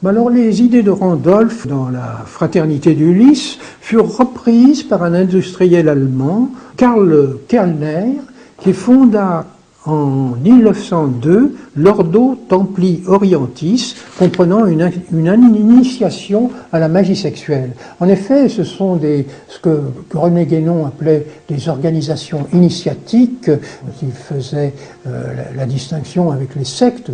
Alors les idées de Randolph dans la fraternité d'Ulysse furent reprises par un industriel allemand, Karl Kellner, qui fonda en 1902 l'Ordo Templi Orientis, comprenant une initiation à la magie sexuelle. En effet, ce sont ce que René Guénon appelait des organisations initiatiques, qui faisaient la distinction avec les sectes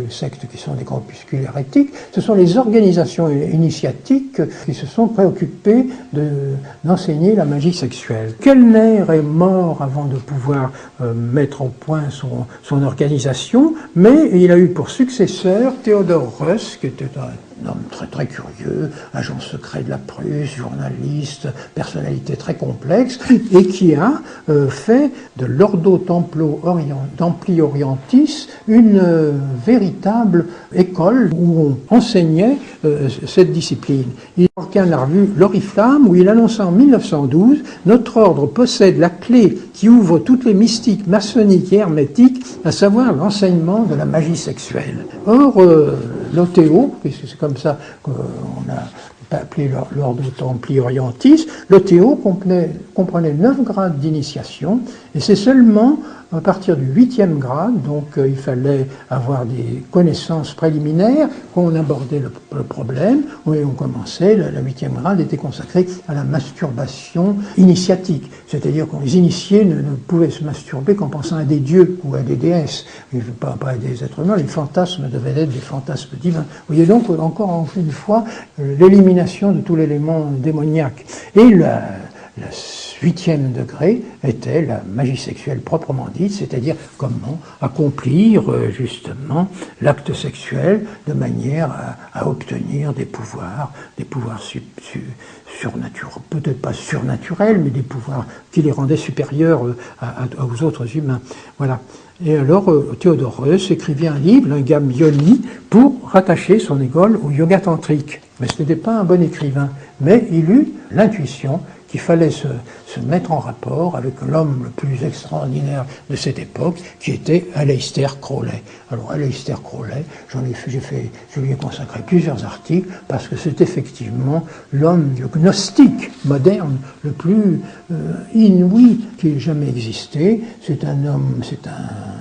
qui sont des corpuscules hérétiques. Ce sont les organisations initiatiques qui se sont préoccupées d'enseigner la magie sexuelle. Kellner est mort avant de pouvoir mettre au point son organisation, mais il a eu pour successeur Theodor Reuss, qui était un homme très très curieux, agent secret de la Prusse, journaliste, personnalité très complexe, et qui a fait de l'Ordo Templi Orientis une véritable école où on enseignait cette discipline. Il a la revue L'Oriflamme, où il annonça en 1912 « Notre ordre possède la clé qui ouvre toutes les mystiques maçonniques et hermétiques, à savoir l'enseignement de la magie sexuelle. » Or, l'OTO, puisque c'est comme ça qu'on a appelé l'Ordo Templi Orientis, l'OTO comprenait 9 grades d'initiation, et c'est seulement à partir du 8e grade, donc il fallait avoir des connaissances préliminaires, qu'on abordait le problème, et on commençait, la 8e grade était consacrée à la masturbation initiatique, c'est-à-dire que les initiés ne pouvaient se masturber qu'en pensant à des dieux ou à des déesses, pas à des êtres humains, les fantasmes devaient être des fantasmes divins. Vous voyez donc encore une fois l'élimination de tout l'élément démoniaque. Et le 8e degré était la magie sexuelle proprement dite, c'est-à-dire comment accomplir justement l'acte sexuel de manière à obtenir des pouvoirs surnaturels, peut-être pas surnaturels, mais des pouvoirs qui les rendaient supérieurs aux autres humains. Voilà. Et alors, Theodor Reuss écrivit un livre, Lingam Yoni, pour rattacher son école au yoga tantrique. Mais ce n'était pas un bon écrivain, mais il eut l'intuition qu'il fallait se mettre en rapport avec l'homme le plus extraordinaire de cette époque, qui était Aleister Crowley. Alors Aleister Crowley, je lui ai consacré plusieurs articles, parce que c'est effectivement l'homme gnostique moderne le plus inouï qui ait jamais existé. C'est un homme,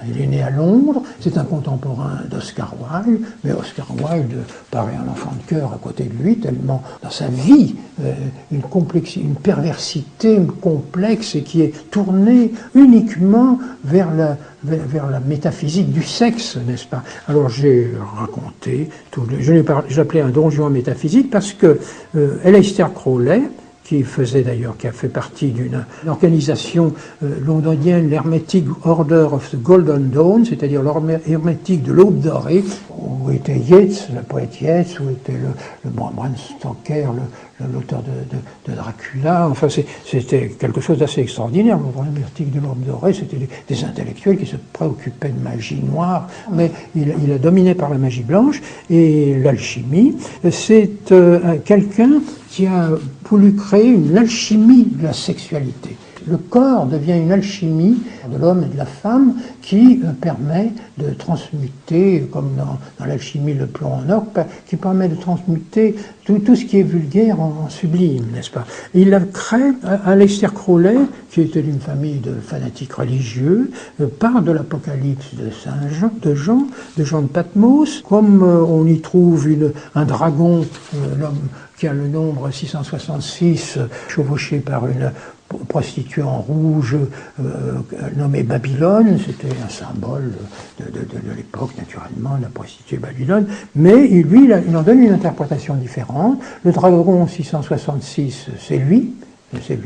il est né à Londres, c'est un contemporain d'Oscar Wilde, mais Oscar Wilde paraît un enfant de cœur à côté de lui, tellement dans sa vie, une perversité complexe et qui est tournée uniquement vers la métaphysique du sexe, n'est-ce pas? Alors j'ai raconté, j'appelais un Don Juan métaphysique parce que Aleister Crowley, qui a fait partie d'une organisation londonienne, l'Hermetic Order of the Golden Dawn, c'est-à-dire l'hermétique de l'aube dorée, où était Yeats, le poète Yeats, où était le Bram Stoker, l'auteur de Dracula. Enfin, c'était quelque chose d'assez extraordinaire. L'hermétique de l'aube dorée, c'était des intellectuels qui se préoccupaient de magie noire, mais il a dominé par la magie blanche, et l'alchimie. C'est quelqu'un qui a voulu créer une alchimie de la sexualité. Le corps devient une alchimie de l'homme et de la femme qui permet de transmuter, comme dans l'alchimie le plomb en or, qui permet de transmuter tout ce qui est vulgaire en sublime, n'est-ce pas? Et il a créé, Aleister Crowley, qui était d'une famille de fanatiques religieux, part de l'Apocalypse de Jean de Patmos, comme on y trouve un dragon, l'homme qui a le nombre 666, chevauché par une prostituée en rouge nommée Babylone. C'était un symbole de l'époque, naturellement, la prostituée Babylone, mais lui, il en donne une interprétation différente. Le dragon 666, c'est lui,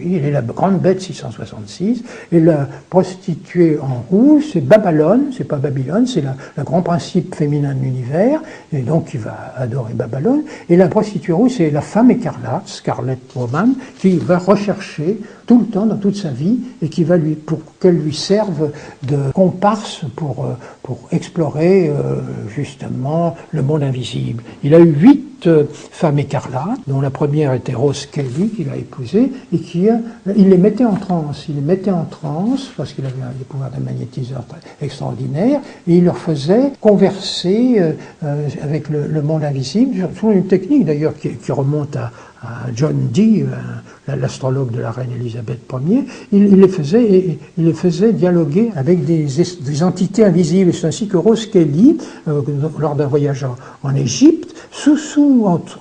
il est la grande bête 666, et la prostituée en rouge, c'est Babylone, c'est pas Babylone, c'est le grand principe féminin de l'univers, et donc il va adorer Babylone, et la prostituée rouge, c'est la femme écarlate, Scarlet Woman, qui va rechercher tout le temps, dans toute sa vie, et qui va pour qu'elle lui serve de comparse pour explorer justement le monde invisible. Il a eu 8 petites femmes écarlates, dont la première était Rose Kelly, qu'il a épousée, et il les mettait en transe. Il les mettait en transe, parce qu'il avait des pouvoirs de magnétiseur extraordinaires, et il leur faisait converser avec le monde invisible, selon une technique d'ailleurs qui remonte à John Dee, l'astrologue de la reine Élisabeth Ier. Il les faisait dialoguer avec des entités invisibles. Et c'est ainsi que Rose Kelly, lors d'un voyage en Égypte,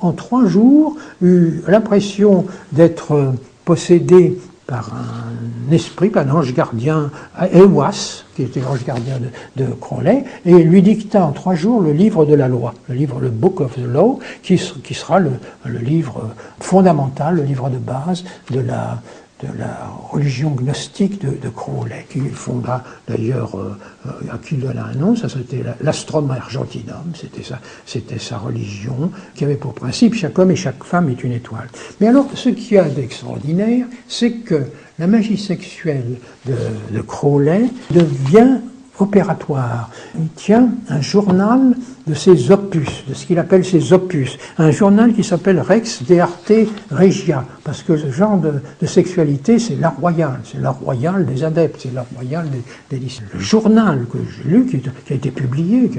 en 3 jours, eut l'impression d'être possédée par un esprit, par un ange gardien, Ewas, qui était l'ange gardien de Crowley, et lui dicta en 3 jours le livre de la loi, le Book of the Law, qui sera le livre fondamental, le livre de base de la religion gnostique de Crowley, qui fonda d'ailleurs, à qui il donna un nom, ça c'était l'Astrum Argentinum, c'était sa religion, qui avait pour principe chaque homme et chaque femme est une étoile. Mais alors, ce qu'il y a d'extraordinaire, c'est que la magie sexuelle de Crowley devient opératoire. Il tient un journal de ses opus, de ce qu'il appelle ses opus, un journal qui s'appelle Rex de Arte Regia, parce que ce genre de sexualité, c'est l'art royal des adeptes, c'est l'art royal des lycéens. Le journal que j'ai lu, qui a été publié,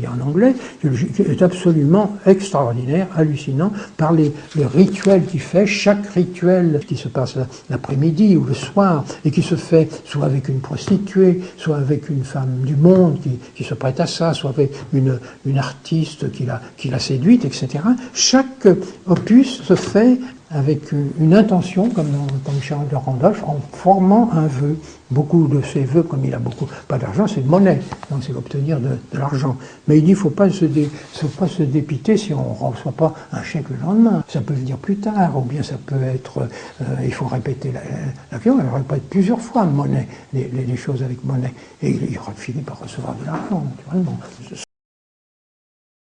en anglais, qui est absolument extraordinaire, hallucinant, par les rituels qu'il fait, chaque rituel qui se passe l'après-midi ou le soir, et qui se fait soit avec une prostituée, soit avec une femme du monde qui se prête à ça, soit avec une artiste qui l'a séduite, etc. Chaque opus se fait avec une intention, comme Charles de Randolph, en formant un vœu. Beaucoup de ces vœux, comme il a pas d'argent, c'est de monnaie, donc c'est obtenir de l'argent. Mais il dit, il ne faut pas se dépiter si on ne reçoit pas un chèque le lendemain. Ça peut venir plus tard, ou bien ça peut être, il faut répéter l'action, il répète plusieurs fois monnaie, les choses avec monnaie. Et il aura fini par recevoir de l'argent, naturellement.